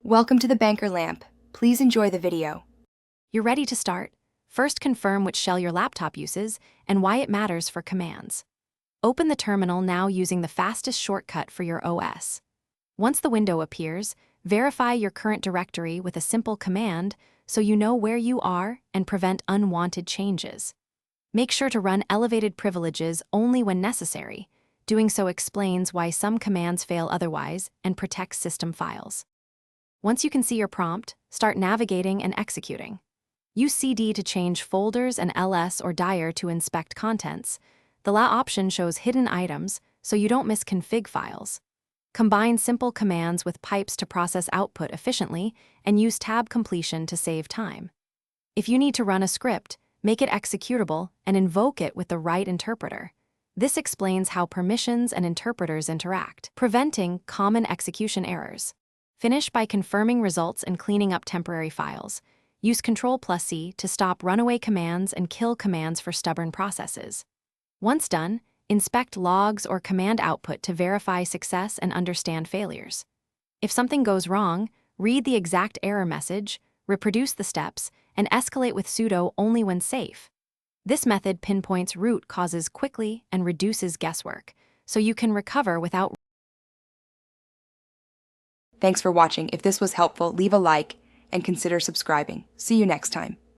Welcome to the Banker Lamp. Please enjoy the video. You're ready to start. First, confirm which shell your laptop uses and why it matters for commands. Open the terminal now using the fastest shortcut for your OS. Once the window appears, verify your current directory with a simple command so you know where you are and prevent unwanted changes. Make sure to run elevated privileges only when necessary. Doing so explains why some commands fail otherwise and protects system files. Once you can see your prompt, start navigating and executing. Use CD to change folders and LS or dir to inspect contents. The LA option shows hidden items, so you don't miss config files. Combine simple commands with pipes to process output efficiently, and use tab completion to save time. If you need to run a script, make it executable and invoke it with the right interpreter. This explains how permissions and interpreters interact, preventing common execution errors. Finish by confirming results and cleaning up temporary files. Use Ctrl+C to stop runaway commands and kill commands for stubborn processes. Once done, inspect logs or command output to verify success and understand failures. If something goes wrong, read the exact error message, reproduce the steps, and escalate with sudo only when safe. This method pinpoints root causes quickly and reduces guesswork, so you can recover without. Thanks for watching. If this was helpful, leave a like and consider subscribing. See you next time.